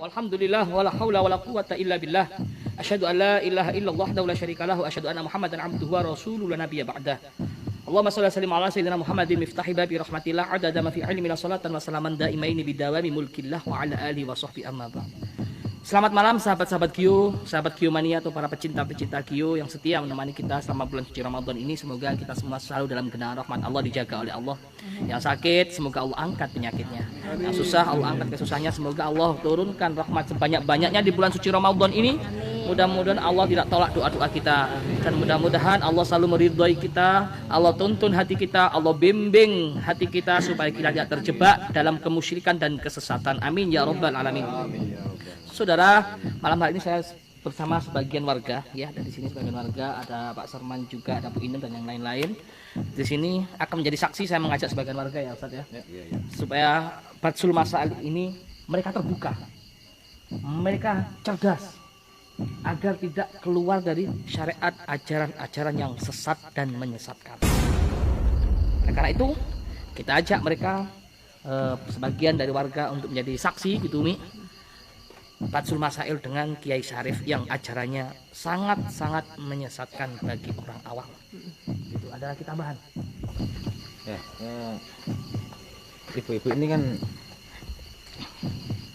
Walhamdulillah wala haula wala quwata illa billah. Asyhadu an la ilaha illallah wahdahu la syarika lahu, asyhadu anna Muhammadan abduhu wa rasuluhu la nabiyya ba'dah. Allahumma shalli wa sallim ala sayyidina Muhammadin miftahi babi rahmatillah adada ma fi ilmi salatan wa salaman daimaini bidawami mulkillah wa ala alihi wa sahbihi amma ba'd. Selamat malam sahabat-sahabat sahabat Q Mania atau para pecinta-pecinta Q yang setia menemani kita selama bulan suci Ramadan ini. Semoga kita semua selalu dalam genangan rahmat Allah, dijaga oleh Allah. Yang sakit semoga Allah angkat penyakitnya. Yang susah Allah angkat kesusahannya. Semoga Allah turunkan rahmat sebanyak-banyaknya di bulan suci Ramadan ini. Mudah-mudahan Allah tidak tolak doa-doa kita, dan mudah-mudahan Allah selalu meridhai kita. Allah tuntun hati kita, Allah bimbing hati kita supaya kita tidak terjebak dalam kemusyrikan dan kesesatan. Amin ya rabbal alamin. Saudara, malam hari ini saya bersama sebagian warga, ya, dari sini sebagian warga, ada Pak Sarman juga, ada Bu Inem dan yang lain-lain. Di sini akan menjadi saksi, saya mengajak sebagian warga ya Ustaz ya, supaya Batsul Masail ini mereka terbuka, mereka cerdas, agar tidak keluar dari syariat ajaran-ajaran yang sesat dan menyesatkan. Nah, karena itu kita ajak mereka sebagian dari warga untuk menjadi saksi gitu Mi. Batsul Masail dengan Kiai Syarif yang ajarannya sangat-sangat menyesatkan bagi orang awam. Itu ada lagi tambahan. Ya, ibu-ibu ini kan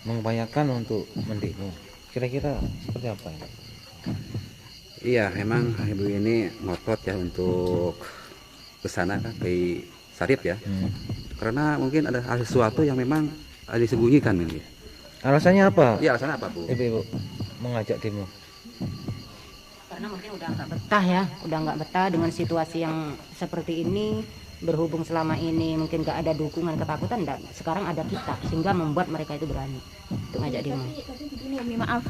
mengupayakan untuk mendemo. Kira-kira seperti apa ini? Iya, memang ibu ini ngotot ya untuk ke sana kan, ke Syarif ya. Karena mungkin ada hal sesuatu yang memang disembunyikan ini. Alasannya apa? Iya, alasannya apa, Bu? Ibu mengajak demo. Karena mungkin udah nggak betah ya, udah nggak betah dengan situasi yang seperti ini. Berhubung selama ini mungkin nggak ada dukungan, ketakutan, dan sekarang ada kita, sehingga membuat mereka itu berani untuk ngajak demo. Tapi begini Umi, maaf,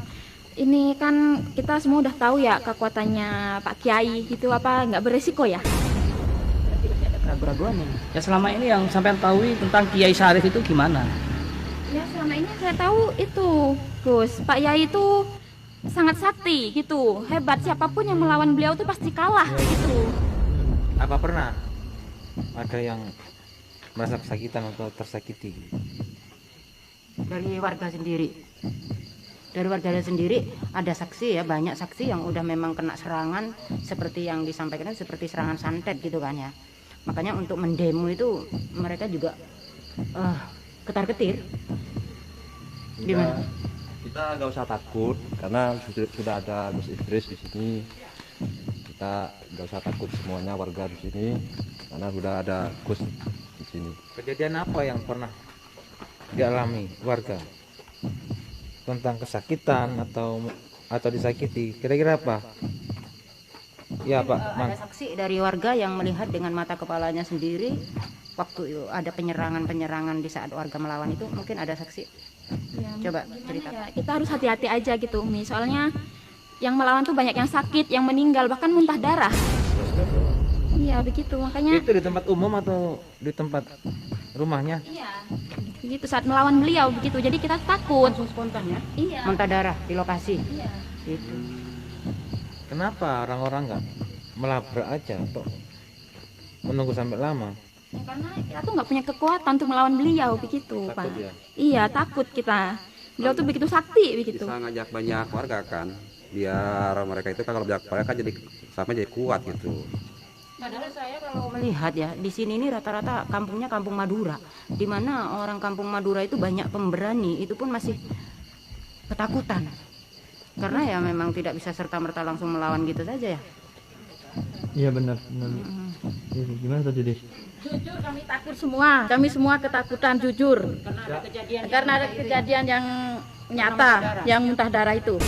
ini kan kita semua udah tahu ya kekuatannya Pak Kiai gitu, apa nggak beresiko ya? Ada keraguan-keraguan ini. Ya, selama ini yang sampai tahu tentang Kiai Syarif itu gimana? Ya selama ini saya tahu itu Gus, Pak Yai itu sangat sakti gitu, hebat, siapapun yang melawan beliau itu pasti kalah gitu. Apa pernah ada yang merasa kesakitan atau tersakiti? Dari warga sendiri, ada saksi ya, banyak saksi yang udah memang kena serangan seperti yang disampaikan, seperti serangan santet gitu kan ya. Makanya untuk mendemo itu mereka juga ketar-ketir. Gimana? Kita nggak usah takut karena sudah ada Gus Idris di sini. Kita nggak usah takut semuanya warga di sini karena sudah ada Gus di sini. Kejadian apa yang pernah dialami warga tentang kesakitan atau disakiti? Kira-kira apa? Ya Pak, Ada saksi dari warga yang melihat dengan mata kepalanya sendiri waktu ada penyerangan di saat warga melawan itu. Mungkin ada saksi. Ya, Coba gimana cerita. ya, kita harus hati-hati aja gitu Umi, soalnya yang melawan tuh banyak yang sakit, yang meninggal, bahkan muntah darah. Iya begitu, makanya itu di tempat umum atau di tempat rumahnya? iya begitu saat melawan beliau begitu, jadi kita takut. Langsung spontan ya, Iya. muntah darah di lokasi. Iya. Gitu. Kenapa orang-orang nggak melabrak aja atau menunggu sampai lama? Ya, karena kita tuh nggak punya kekuatan untuk melawan beliau begitu, Takut Pak. ya? Iya, takut kita. Beliau tuh begitu sakti begitu. Bisa ngajak banyak warga kan, biar mereka itu kan kalau banyak warga kan jadi sampai jadi kuat gitu. Padahal saya kalau melihat ya, di sini ini rata-rata kampungnya kampung Madura, di mana orang kampung Madura itu banyak pemberani, itu pun masih ketakutan. Karena ya memang tidak bisa serta-merta langsung melawan gitu saja ya. Iya benar. Gimana tadi deh? Jujur kami takut semua. Kami semua ketakutan jujur. Karena ada kejadian yang nyata, yang muntah darah itu.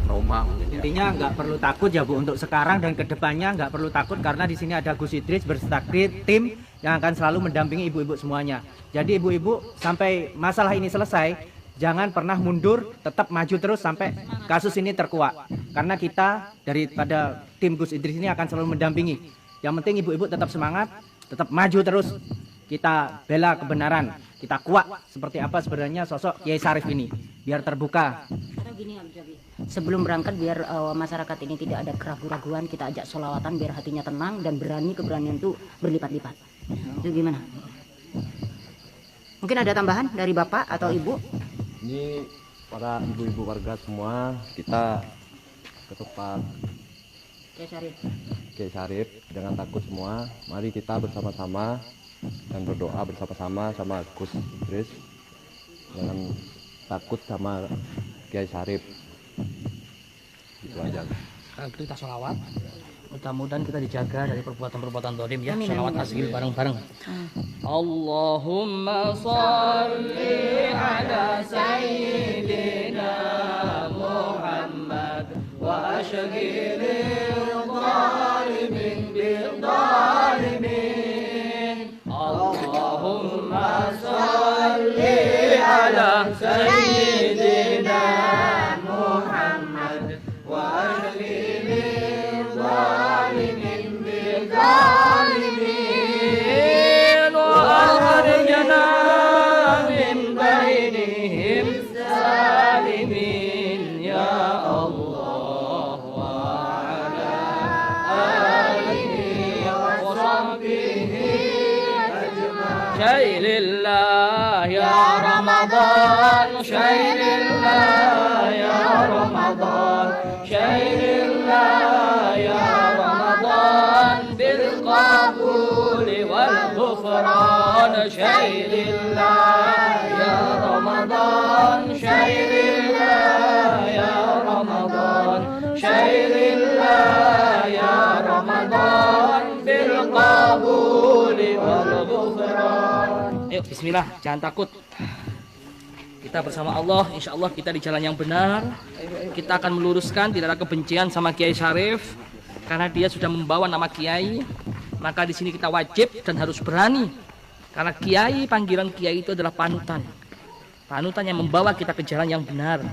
Trauma. Intinya nggak perlu takut ya Bu, untuk sekarang dan kedepannya nggak perlu takut, karena di sini ada Gus Idris berserta tim yang akan selalu mendampingi ibu-ibu semuanya. Jadi ibu-ibu sampai masalah ini selesai, jangan pernah mundur, tetap maju terus sampai kasus ini terkuak. Karena kita daripada tim Gus Idris ini akan selalu mendampingi. Yang penting ibu-ibu tetap semangat, tetap maju terus. Kita bela kebenaran, kita kuat seperti apa sebenarnya sosok Kiai Syarif ini, biar terbuka. Karena gini ya, sebelum berangkat biar masyarakat ini tidak ada keraguan-raguan, kita ajak sholawatan biar hatinya tenang dan keberanian itu berlipat-lipat. Itu gimana? Mungkin ada tambahan dari Bapak atau Ibu? Ini para ibu-ibu warga semua, kita ke tempat Kiai Syarif dengan takut semua. Mari kita bersama-sama dan berdoa bersama-sama sama Gus Idris dengan takut sama Kiai Syarif. Itu aja. Kalau gitu kita sholawat. Mudah-mudahan kita dijaga dari perbuatan-perbuatan dolim ya. Sholawat asli bareng-bareng. Allahumma sholli ala sayyidina Muhammad wa ashghilil zalimin bil zalimin. Allahumma sholli ala sayyidina Muhammad wa ashghilil zalimin bil zalimin wa akhrijna min bainihim salimin ya Allah wa ala alihi wa sahbihi ajma'in. Syailillah ya Ramadan, syailillah ya Ramadan, syailillah ya Ramadan bil qabuli wal ghufran. Syailillah ya Ramadan, syailillah ya Ramadan, syailillah ya Ramadan bil qabuli wal ghufran. Ayo bismillah, jangan takut. Kita bersama Allah, insya Allah kita di jalan yang benar. Kita akan meluruskan, tidak ada kebencian sama Kiai Syarif, karena dia sudah membawa nama Kiai. Maka di sini kita wajib dan harus berani, karena Kiai, panggilan Kiai itu adalah panutan. Panutan yang membawa kita ke jalan yang benar,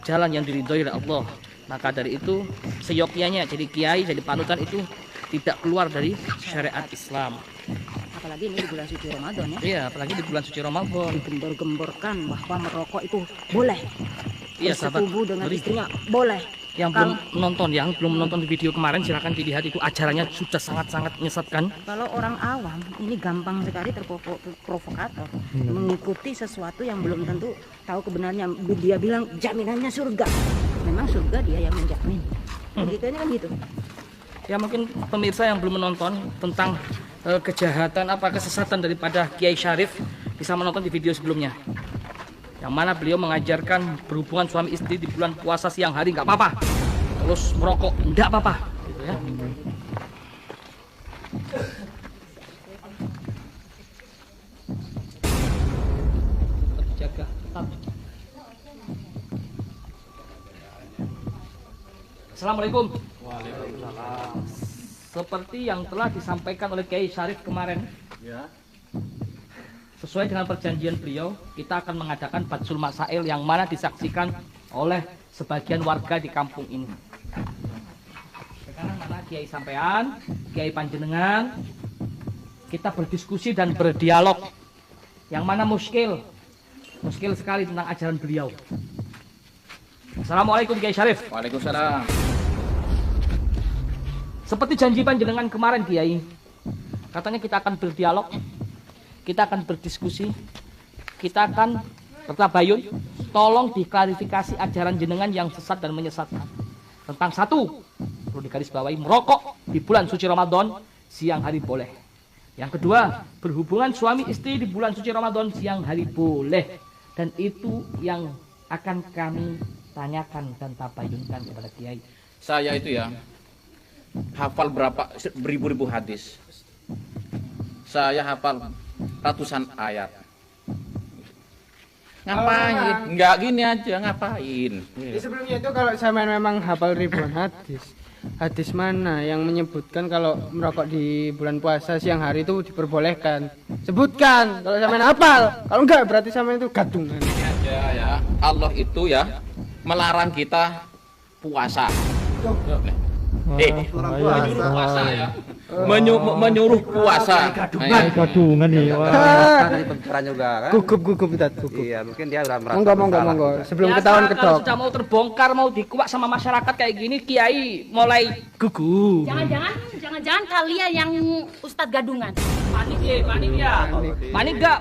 jalan yang diridhoi oleh Allah. Maka dari itu, seyogyanya jadi Kiai, jadi panutan itu tidak keluar dari syariat Islam. Apalagi ini di bulan suci Ramadan ya. Iya, apalagi di bulan suci Ramadan. Digembor-gemborkan bahwa merokok itu boleh. Iya, sahabat. Bersetubuh dengan istrinya boleh. Yang belum menonton di video kemarin, silakan dilihat, itu ajarannya sudah sangat-sangat menyesatkan. Kalau orang awam ini gampang sekali terprovokator, mengikuti sesuatu yang belum tentu tahu kebenarannya. Dia bilang jaminannya surga. Memang surga dia yang menjamin. Begitu kan gitu. Ya mungkin pemirsa yang belum menonton tentang kejahatan kesesatan daripada Kiai Syarif bisa menonton di video sebelumnya, yang mana beliau mengajarkan berhubungan suami istri di bulan puasa siang hari nggak apa-apa, terus merokok nggak apa-apa gitu ya. Jaga tetap. Assalamualaikum. Seperti yang telah disampaikan oleh Kiai Syarif kemarin, sesuai dengan perjanjian beliau, kita akan mengadakan Batsul Masail yang mana disaksikan oleh sebagian warga di kampung ini. Sekarang mana Kiai sampean, Kiai panjenengan, kita berdiskusi dan berdialog, yang mana muskil sekali tentang ajaran beliau. Assalamualaikum Kiai Syarif. Waalaikumsalam. Seperti janji panjenengan kemarin Kiai, katanya kita akan berdialog, kita akan berdiskusi, kita akan bertabayun. Tolong diklarifikasi ajaran jenengan yang sesat dan menyesatkan. Tentang satu, perlu digarisbawahi, merokok di bulan suci Ramadan siang hari boleh. Yang kedua, berhubungan suami istri di bulan suci Ramadan siang hari boleh. Dan itu yang akan kami tanyakan dan tabayunkan kepada Kiai. Saya itu ya hafal beribu-ribu hadis. Saya hafal ratusan ayat. Ngapain? Enggak gini aja, ngapain? Sebelumnya itu kalau saya memang hafal ribuan hadis. Hadis mana yang menyebutkan kalau merokok di bulan puasa siang hari itu diperbolehkan? Sebutkan kalau sampean hafal. Kalau enggak berarti sampean itu gadungan. Ya, Allah itu ya melarang kita puasa. Puasa ya. Menyuruh puasa. Gadungan nih. Dari pembicaraan juga kan. Gugup kita gugup. Iya, mungkin dia udah merasa. Monggo. Sebelum Biasa, ketahuan kalau kedok. sudah mau terbongkar, mau dikuak sama masyarakat kayak gini, Kiai mulai gugup. Jangan-jangan Jangan-jangan kalian yang Ustadz gadungan. Panik ya.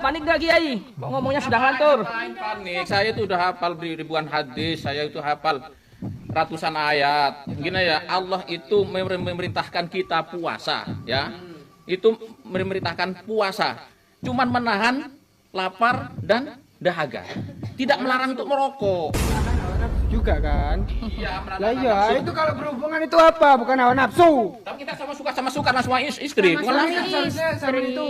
Panik gak Kiai? Kok ngomongnya sudah ngantur? Panik, saya itu udah hafal ribuan hadis, saya itu hafal ratusan ayat. Gini ya, Allah itu memerintahkan kita puasa, ya. Itu memerintahkan puasa. Cuman menahan lapar dan dahaga. Tidak melarang untuk merokok. Juga kan? Iya, Lah iya, itu kalau berhubungan itu apa? Bukan hawa nafsu. Tapi kita sama suka karena semua istri. Bukan lagi. Seharusnya sama itu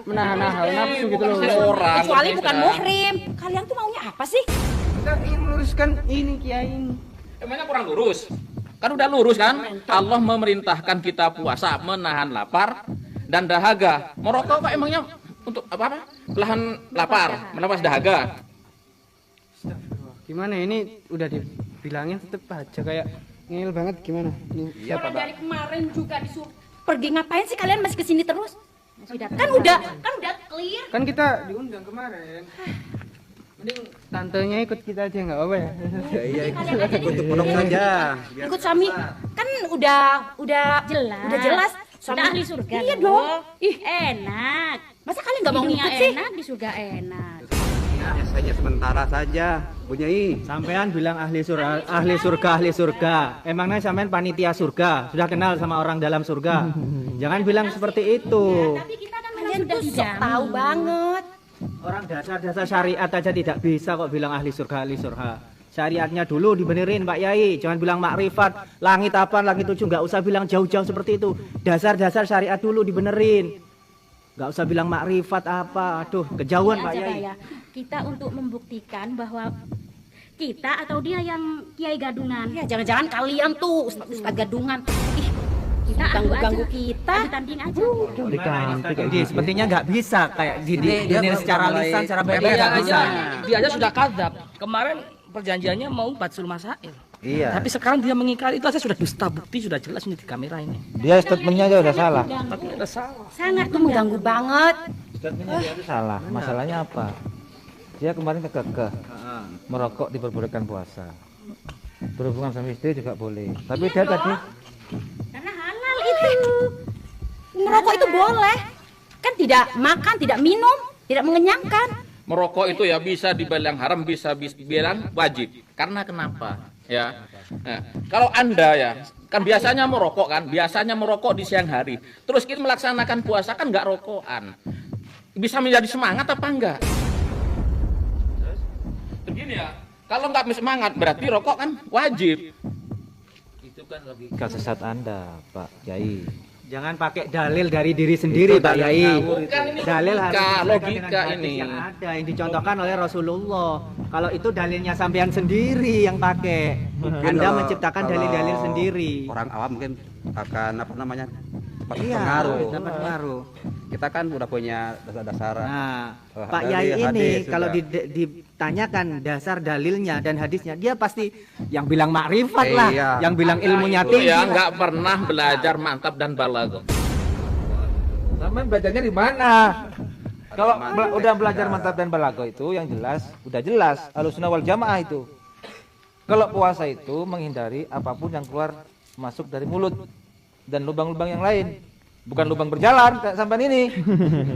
menahan hawa nafsu gitu loh. Orang. Kecuali bukan muhrim. Kalian tuh maunya apa sih? Kita ingin meluruskan ini Kiai. Emangnya kurang lurus? Kan udah lurus kan? Allah memerintahkan kita puasa, menahan lapar dan dahaga. Merokok kok emangnya untuk apa? Melahan lapar, melepas dahaga. Gimana ini udah dibilangin tetep aja kayak ngeyel banget gimana? Iya, Orang dari kemarin juga disuruh pergi, ngapain sih kalian masih kesini terus? Kan udah clear. Kan kita diundang kemarin. Mending tantenya ikut kita aja nggak apa ya? Iya, ikut pondok saja. Ikut suami kan udah jelas. Suami ahli surga. Iya dong. Ih, enak. Masa kalian nggak mau ngikut sih? Enak di surga enak. Biasanya sementara saja, Bunyai. Sampean bilang ahli surga. Emangnya sampean panitia surga? Sudah kenal sama orang dalam surga? Jangan bilang seperti itu. Tapi kita kan kalian tuh sok tahu banget. Orang dasar syariat aja tidak bisa kok bilang ahli surga. Syariatnya dulu dibenerin Pak Yai. Jangan bilang makrifat, langit 8, langit 7. Nggak usah bilang jauh-jauh seperti itu. Dasar syariat dulu dibenerin. Nggak usah bilang makrifat apa. Aduh, kejauhan Pak Yai. Ya. Kita untuk membuktikan bahwa kita atau dia yang Kiai gadungan. Ya jangan-jangan kalian tuh Ustadz gadungan. Ih, Kita ganggu kita. adu tanding aja. Jadi sepertinya nggak bisa kayak dinir secara lisan, secara baik nggak bisa. Dia aja sudah kadzab. Kemarin perjanjiannya mau batsul masail. Iya. Tapi sekarang dia mengingkari, itu aja sudah dusta, bukti sudah jelas ini di kamera ini. Dia statementnya aja udah salah. Tapi ada salah. Sangat tuh mengganggu banget. Statementnya dia itu salah. Masalahnya apa? Dia kemarin kekeh merokok diperbolehkan puasa. Berhubungan sama istri juga boleh. Tapi dia tadi Karena halal itu. Merokok itu boleh. Kan tidak makan, tidak minum, tidak mengenyangkan. Merokok itu ya bisa dibilang haram, bisa dibilang wajib. Karena kenapa? Ya. Nah, kalau Anda ya, kan biasanya merokok di siang hari. Terus kita melaksanakan puasa kan nggak rokokan. Bisa menjadi semangat apa enggak? Begini ya, kalau nggak semangat berarti rokok kan wajib. itu kan logika sesat Anda, Pak Yai. Jangan pakai dalil dari diri sendiri, Pak Yai. Bukan ini Dalil harus logika ini. yang ada yang dicontohkan oleh Rasulullah. Kalau itu dalilnya sampean sendiri yang pakai. Anda menciptakan dalil-dalil sendiri. Orang awam mungkin akan Iya, dapat pengaruh. Kita kan udah punya dasar-dasar. Nah, Pak Pak Yai ini kalau ditanyakan dasar dalilnya dan hadisnya, dia pasti yang bilang makrifat lah, yang bilang ilmunya Itu tinggi. ya nggak pernah belajar mantap dan balaghah. Sama belajarnya di mana? Kalau udah belajar mantap dan balaghah itu yang jelas, udah jelas Ahlussunnah wal Jamaah itu. Kalau puasa itu menghindari apapun yang keluar masuk dari mulut dan lubang-lubang yang lain. Bukan lubang berjalan kayak sampai ini.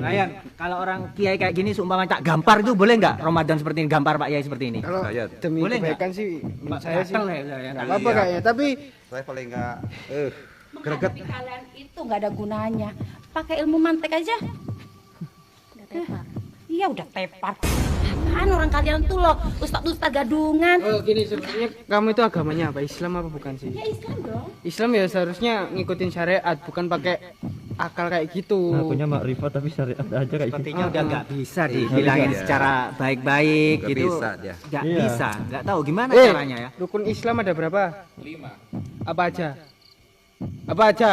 Layan, kalau orang kiai kayak gini seumpama tak gampar itu boleh nggak Ramadan seperti ini, gampar Pak Yai seperti ini? Kalau demi Boleh nggak? kebaikan sih menurut saya sih Gatel ya, nggak apa-apa kayaknya. Tapi Saya paling nggak greget. Menghadapi kalian itu nggak ada gunanya. Pakai ilmu mantek aja. Udah tepar. Iya udah tepar. Apaan orang kalian tuh loh, ustadz gadungan. gini sebenarnya kamu itu agamanya apa? Islam apa bukan sih? Ya Islam dong. Islam ya seharusnya ngikutin syariat, bukan pakai akal kayak gitu. Ngakunya makrifat tapi syariat aja kayak gitu. Sepertinya udah nggak bisa dibilangin secara baik-baik Nggak gitu. bisa dia. Nggak Iya. bisa, nggak tahu gimana caranya ya. Rukun Islam ada berapa? 5. Apa aja? Apa aja?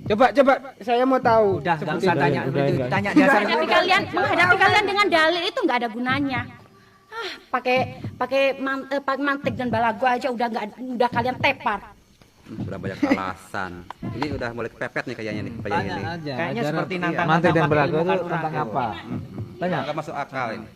Coba saya mau tahu. Udah nggak Sebutin. usah tanya, udah. tanya dasar Menghadapi kalian dengan dalil itu nggak ada gunanya. Pakai mantek dan balago aja udah kalian tepar. Sudah banyak alasan. Ini udah mulai kepepet nih kayaknya nih. Tanya aja. Kayaknya seperti nantang Mantek dan balaghah itu tentang apa? Tanya. Nggak masuk akal ini.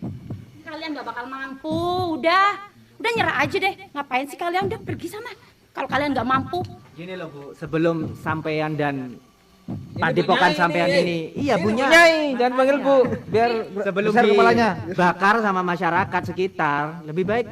Kalian nggak bakal mampu. Udah nyerah aja deh. Ngapain sih kalian udah pergi sana? Kalau kalian nggak mampu, Gini loh Bu, sebelum sampean dan Ini padepokan Bu Nyai sampean ini, iya Bu Nyai. Nyai, jangan panggil Bu, biar Sebelum besar kepalanya. dibakar sama masyarakat sekitar, lebih baik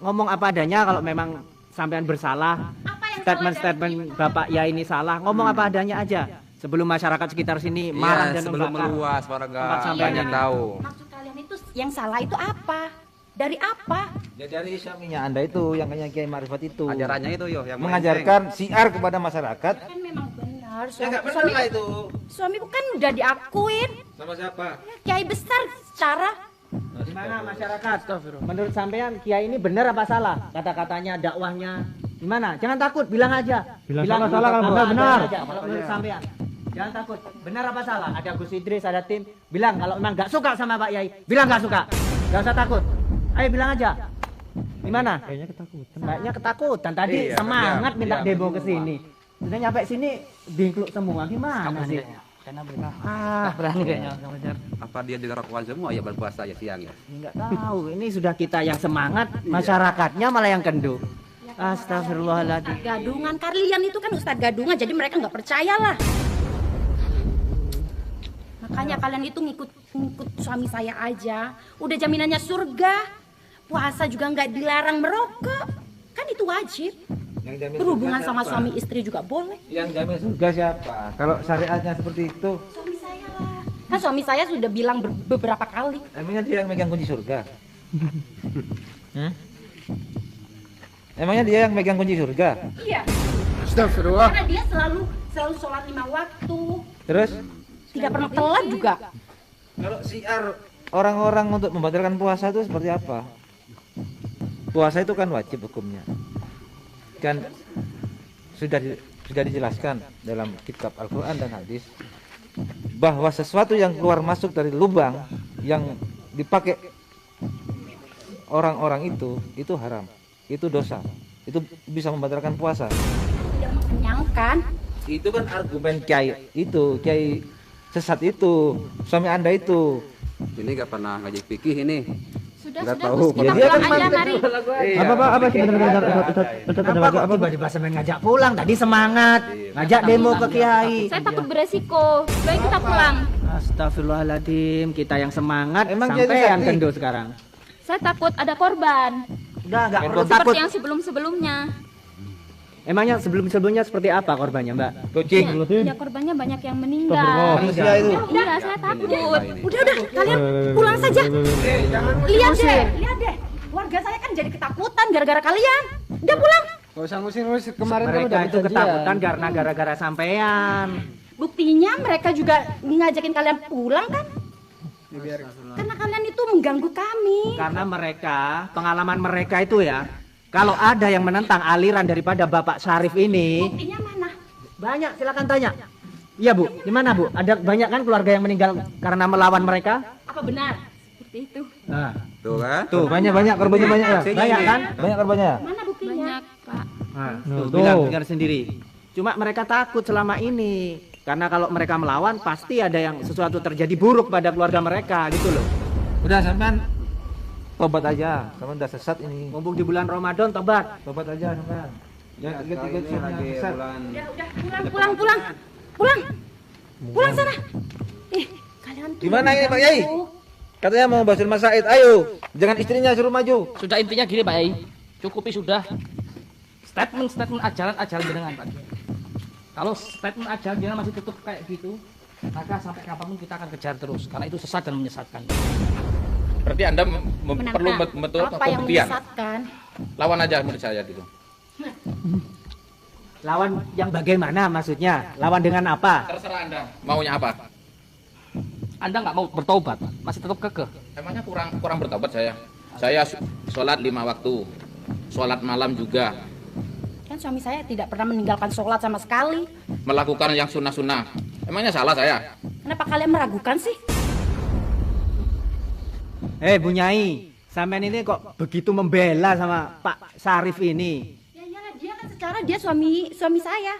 ngomong apa adanya. Kalau memang sampean bersalah, statement-statement Bapak ya ini salah, ngomong apa adanya aja. Sebelum masyarakat sekitar sini marah dan sebelum membakar meluas tempat warga sampean banyak ini. tahu. Maksud kalian itu yang salah itu apa? Dari apa? Ya dari suaminya Anda itu, yang kayak Kiai Marifat itu. Ajarannya itu yo yang mengajarkan siar kepada masyarakat. Kan memang benar. Ya nggak benar lah itu. Suamiku kan udah diakuin. Sama siapa? Kiai besar secara. Gimana masyarakat? Menurut sampean Kiai ini benar apa salah? Kata-katanya, dakwahnya gimana? Jangan takut, bilang aja. Bilang salah kalau benar. Aja, kalau menurut sampean. Jangan takut, benar apa salah? Ada Gus Idris, ada tim. Bilang kalau memang nggak suka sama Pak Yai, bilang nggak suka. Nggak usah takut. Ayo bilang aja. Gimana? Kayaknya ketakutan. Kayaknya ketakutan. Tadi Iya, semangat iya, minta iya, demo ke semua. sini. Sudah nyampe sini bingkluk semua. Gimana sih? Karena mereka Ah, berani kayaknya ngajar. Apa dia juga rokokan semua ya berpuasa ya siang ya? nggak tahu. Ini sudah kita yang semangat, masyarakatnya malah yang kendur. Astagfirullahaladzim. Ustadz gadungan. Kalian itu kan ustadz gadungan, jadi mereka nggak percayalah. Makanya kalian itu ngikut suami saya aja. Udah jaminannya surga. Puasa juga nggak dilarang, merokok. Kan itu wajib. Yang jamin Berhubungan surga sama siapa? suami istri juga boleh. Yang jamin surga siapa? Kalau syariatnya seperti itu, Suami saya lah. Kan suami saya sudah bilang beberapa kali. emangnya dia yang megang kunci surga? Emangnya dia yang megang kunci surga? Iya. Astagfirullah. Karena dia selalu sholat 5 waktu. Terus Tidak pernah telat juga. kalau siar orang-orang untuk membatalkan puasa itu seperti apa? Puasa itu kan wajib hukumnya. Kan sudah dijelaskan dalam kitab Al-Qur'an dan hadis bahwa sesuatu yang keluar masuk dari lubang yang dipakai orang-orang itu haram. Itu dosa. Itu bisa membatalkan puasa. Tidak mengenyangkan. Itu kan argumen kiai itu, kiai sesat itu, suami Anda itu. Ini gak pernah ngaji fikih ini. Sudah, Nggak sudah, tahu. Gus, kita Ya, dia pulang kan aja, mantan mari. Apa sih benar-benar Kenapa kok tiba-tiba sampai ngajak pulang? Tadi semangat, ngajak demo ke Kiai. Saya takut beresiko. Baik, kita pulang. Astagfirullahaladzim, kita yang semangat, Emang Kiai sampai yang sakti? kendor sekarang. Saya takut ada korban. Udah nggak perlu Seperti takut. yang sebelum-sebelumnya. Emangnya sebelum-sebelumnya seperti apa korbannya, Mbak? Kucing. Ya, korbannya banyak yang meninggal. Manusia itu. Iya, saya takut. Udah, kalian pulang saja. Lihat deh. Warga saya kan jadi ketakutan gara-gara kalian. Udah pulang. Gak usah ngusir-ngusir, kemarin kan Mereka udah itu berjanjian. ketakutan karena gara-gara sampean. Buktinya mereka juga ngajakin kalian pulang kan? Karena kalian itu mengganggu kami. Karena mereka, pengalaman mereka itu ya, kalau ada yang menentang aliran daripada Bapak Syarif ini, Buktinya mana? banyak, silakan tanya. Iya Bu, gimana Bu? Ada banyak kan keluarga yang meninggal karena melawan mereka? Apa benar? Seperti itu. Nah, Tuh kan? Tuh, banyak korbannya banyak ya. banyak kan? Banyak korbannya. Mana buktinya? Banyak, Pak. Nah, Tuh. tuh, bilang dengar sendiri. Cuma mereka takut selama ini. Karena kalau mereka melawan pasti ada yang sesuatu terjadi buruk pada keluarga mereka gitu loh. Udah sampean tobat aja. Sampean udah sesat ini. Mumpung di bulan Ramadan tobat. Tobat aja sampean. Ya, tiga-tiga Ini lagi sesat. bulan Udah, pulang. Pulang sana. Kalian tuh Gimana ini Pak mengganggu. Yai? Katanya mau bahas Mas Said. Ayo, jangan istrinya suruh maju. Sudah, intinya gini Pak Yai, cukupi sudah statement ajaran jenengan Pak. Kalau statement ajaran jenengan masih tutup kayak gitu, maka sampai kapanpun kita akan kejar terus, karena itu sesat dan menyesatkan. Berarti Anda Benarkah? perlu betul Apa yang pembuktian. menyesatkan? Lawan aja menurut saya gitu. Lawan yang bagaimana maksudnya? Lawan dengan apa? Terserah Anda maunya apa. Anda nggak mau bertobat, masih tetap kekeh. Emangnya kurang bertobat saya. Saya sholat 5 waktu, sholat malam juga, Kan suami saya tidak pernah meninggalkan sholat sama sekali. melakukan yang sunnah-sunnah. Emangnya salah saya? Kenapa kalian meragukan sih? Bu Nyai, sampean ini kok begitu membela sama Pak Syarif ini? Ya iyalah, dia kan secara dia suami saya.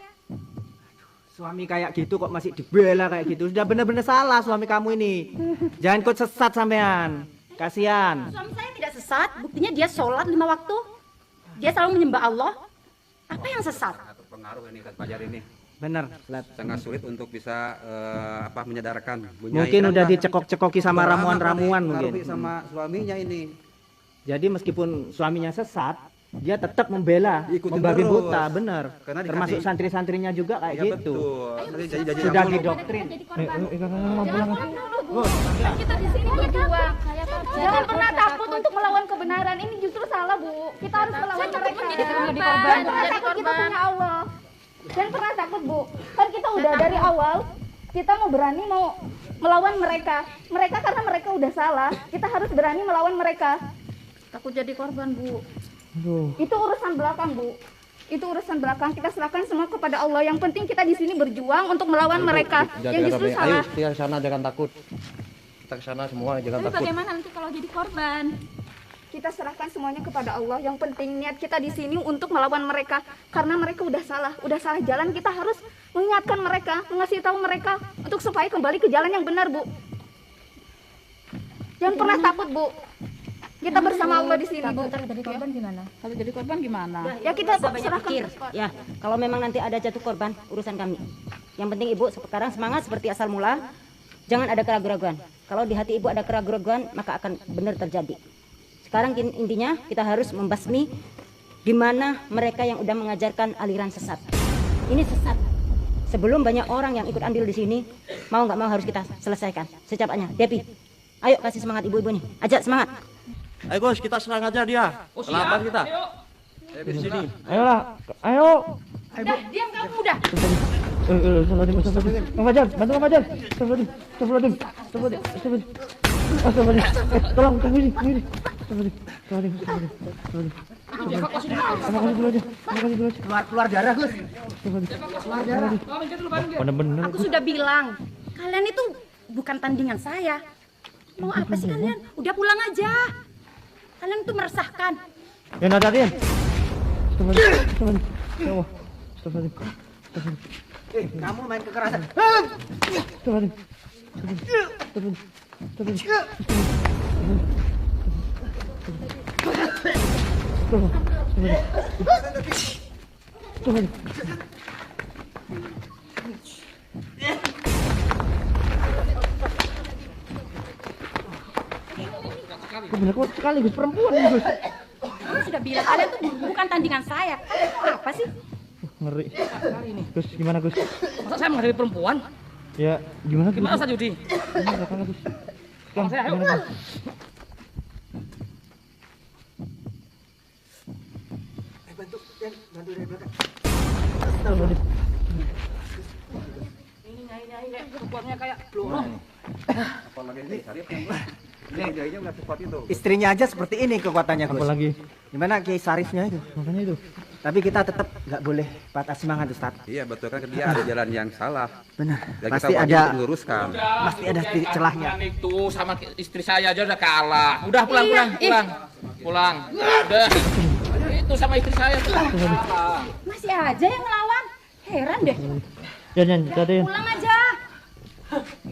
Suami kayak gitu kok masih dibela kayak gitu? Sudah benar-benar salah suami kamu ini. Jangan ikut sesat sampean. Kasihan. Suami saya tidak sesat, buktinya dia sholat 5 waktu. Dia selalu menyembah Allah. Apa yang sesat? pengaruh ini Ustaz Fajar ini. Bener. Sangat sulit untuk bisa menyadarkan. Mungkin udah dicekok-cekoki sama ramuan-ramuan mungkin. Sama suaminya ini. Jadi meskipun suaminya sesat, dia tetap membela, membabi buta, bener. Karena termasuk santri-santrinya juga kayak gitu. Jadi Sudah didoktrin. Kita di sini berjuang. Jangan pernah takut untuk melawan kebenaran. Ini justru salah, Bu. Kita harus melawan mereka. Jangan pernah takut, kita punya Allah. Jangan pernah takut, Bu. Kan kita udah dari awal kita mau berani mau melawan mereka. Mereka karena mereka udah salah, kita harus berani melawan mereka. Takut jadi korban, Bu. Itu urusan belakang, Bu. Itu urusan belakang. Kita serahkan semua kepada Allah. Yang penting kita di sini berjuang untuk melawan mereka. Yang justru salah. Ayo, kita ke sana jangan takut. Kita ke sana semua jangan Tapi takut. bagaimana nanti kalau jadi korban? Kita serahkan semuanya kepada Allah. Yang penting niat kita di sini untuk melawan mereka. Karena mereka udah salah jalan. Kita harus mengingatkan mereka, mengasih tahu mereka untuk supaya kembali ke jalan yang benar, Bu. Jangan pernah takut, Bu. Kita bersama Allah di sini, Bu. Jadi korban gimana? Kalau jadi korban gimana? Ya kita serahkan. Ya, kalau memang nanti ada jatuh korban, urusan kami. Yang penting Ibu sekarang semangat seperti asal mula. Jangan ada keraguan-keraguan. Kalau di hati Ibu ada keraguan-keraguan, maka akan benar terjadi. Sekarang intinya kita harus membasmi di mana mereka yang udah mengajarkan aliran sesat. Ini sesat. Sebelum banyak orang yang ikut andil di sini, mau nggak mau harus kita selesaikan secepatnya. Depi, ayo kasih semangat ibu-ibu nih. Ajak semangat. Ayo Gus, kita serang aja dia. Lawan kita. Di sini. Ayolah, ayo. Udah, diam kamu udah. Astagfirullahaladzim. Kang Fajar, bantu Kang Fajar. Astagfirullahaladzim. Tolong, Kang Fajar. Keluar darah, Gus. Bener-bener. Aku sudah bilang, kalian itu bukan tandingan saya. Mau apa sih kalian? Udah pulang aja. Kalian tuh meresahkan. Yan, hati-hati. Astagfirullahaladzim. Ya Allah. Astagfirullahaladzim. Kamu main kekerasan. Astagfirullahaladzim. Bener kuat sekali Gus, perempuan nih Gus. Aku sudah bilang kalian tuh bukan tandingan saya. Apa sih? Ngeri. Gus, gimana Gus? Masa saya menghadapi perempuan? Ya, gimana Gus? Gimana Ustaz Yudi? Gimana Gus? Kang, Saya, ayo. gimana Gus? Bantu dari belakang. Ini perempuannya kayak blurung. Apalagi ini Sarip yang jadinya nggak sekuat itu. Istrinya aja seperti ini kekuatannya, Gus. Apalagi? Gimana Kiai Sarifnya itu? Makanya itu. Tapi kita tetap nggak boleh patah semangat, Ustaz. Iya betul kan dia ada jalan yang salah. Benar. Dan Pasti kita wajib ada untuk meluruskan. pasti ada celahnya. Kalian itu sama istri saya aja udah kalah. Udah pulang. Udah. Itu sama istri saya tuh kalah. Masih aja yang ngelawan. Heran deh. Yan, tadi. Pulang aja.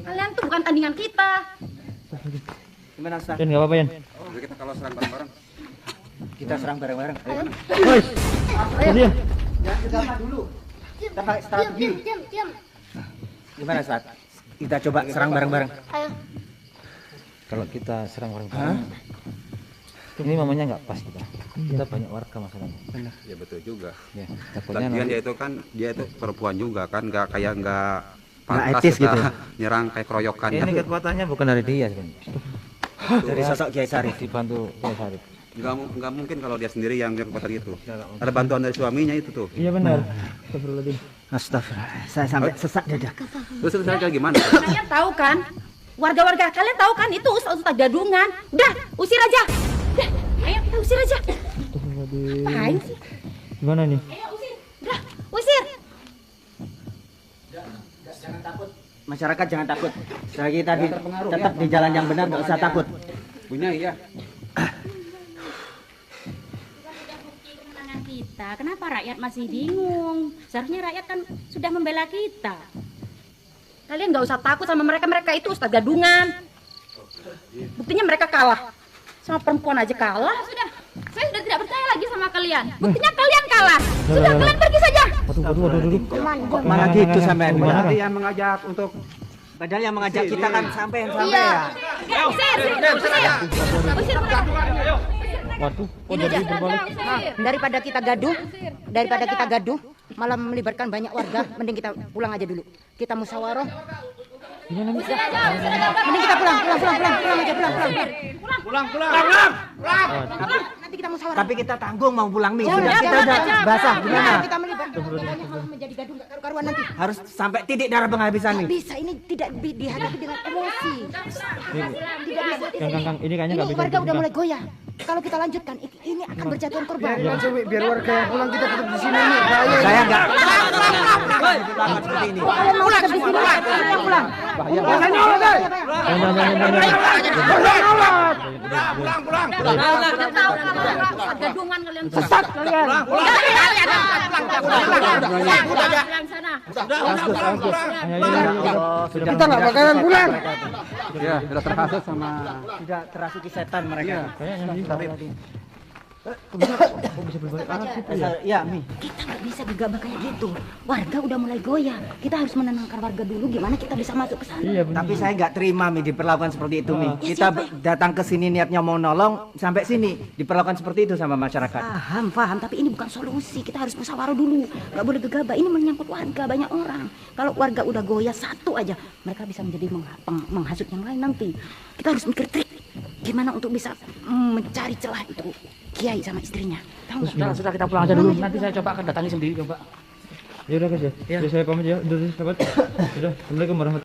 Kalian tuh bukan tandingan kita. Gimana, Ustaz? Yan, enggak apa-apa Yan. Jadi kita kalau serang bareng-bareng. Kita serang bareng-bareng. Ayo. Woi. Tadi ya. Jangan gegabah dulu. Kita pakai strategi. Diam. Gimana, Ustaz? Kita coba serang bareng-bareng. Ayo. Kalau kita serang bareng-bareng, ini mamanya nggak pas kita. Kita banyak warga masalahnya. Ya betul juga. Ya, takutnya Lagian nanti dia itu perempuan juga kan, nggak pantas etis kita gitu. nyerang kayak keroyokan. ini kekuatannya bukan dari dia sebenarnya. Dari sosok Kiai Sarif. Dibantu Kiai Sarif. Nggak mungkin kalau dia sendiri yang kekuatan itu. Ada bantuan dari suaminya itu tuh. Iya benar. Astagfirullahaladzim. Astagfirullah. Saya sampai sesak dada. Terus saya kayak gimana? Kalian tahu kan? Warga-warga kalian tahu kan itu ustaz gadungan. Udah, usir aja. Udah, ayo kita usir aja. Astagfirullahaladzim. Apain sih? Gimana nih? Ayo usir. Udah, usir. Jangan takut. Masyarakat jangan takut. Selagi tadi tetap di jalan yang benar, nggak usah takut. Punya iya. Kemenangan kita. Kenapa rakyat masih bingung? Seharusnya rakyat kan sudah membela kita. Kalian nggak usah takut sama mereka. Mereka itu ustaz gadungan. Buktinya mereka kalah. Sama perempuan aja kalah. Sudah, saya sudah tidak percaya lagi sama kalian. kalian. Buktinya kalian kalah. Sudah kalian pergi saja. Waduh. Malah gitu sampean. Berarti yang mengajak untuk padahal yang mengajak kita kan sampean ya. Usir mereka. Waduh, Ini aja. Daripada kita gaduh, malah melibatkan banyak warga, mending kita pulang aja dulu. Kita musyawarah. Mending kita pulang aja. Nanti kita musyawarah. Tapi kita tanggung mau pulang Mi. Jangan, Kita jangan, udah jangan. basah gimana? Kita melibatkan. Pokoknya malah menjadi gaduh nggak karu-karuan nanti. Harus sampai titik darah penghabisan Nggak nih. bisa, ini tidak dihadapi dengan emosi. Tidak bisa. Kang, ini kayaknya nggak bisa. Warga udah mulai goyah. Kalau kita lanjutkan, ini akan berjatuhan korban. Biar warga yang pulang kita tetap di sini nih. Bahaya. Saya enggak. Seperti ini. Kalian mau tetap di sini, yang pulang. Gadungan kalian. Sesat kalian. Kita nggak bakalan pulang. Ya, sudah terhasut sama Tidak terasuki setan mereka. Ya, Mi. Kita nggak bisa gegabah kayak gitu. Warga udah mulai goyah. Kita harus menenangkan warga dulu. Gimana kita bisa masuk ke sana? Tapi saya nggak terima Mi diperlakukan seperti itu Mi. Kita datang ke sini niatnya mau nolong, sampai sini diperlakukan seperti itu sama masyarakat. Paham. Tapi ini bukan solusi. Kita harus musyawarah dulu. Nggak boleh gegabah. Ini menyangkut warga, banyak orang. Kalau warga udah goyah satu aja, mereka bisa menjadi menghasut yang lain nanti. Kita harus mikir trik. Gimana untuk bisa mencari celah itu Kiai sama istrinya. Tahu nggak? Sudah kita pulang aja dulu. Nanti saya coba akan datangi sendiri coba. Ya udah guys ya. Saya pamit ya. Udah sahabat. Sudah. Assalamualaikum warahmatullahi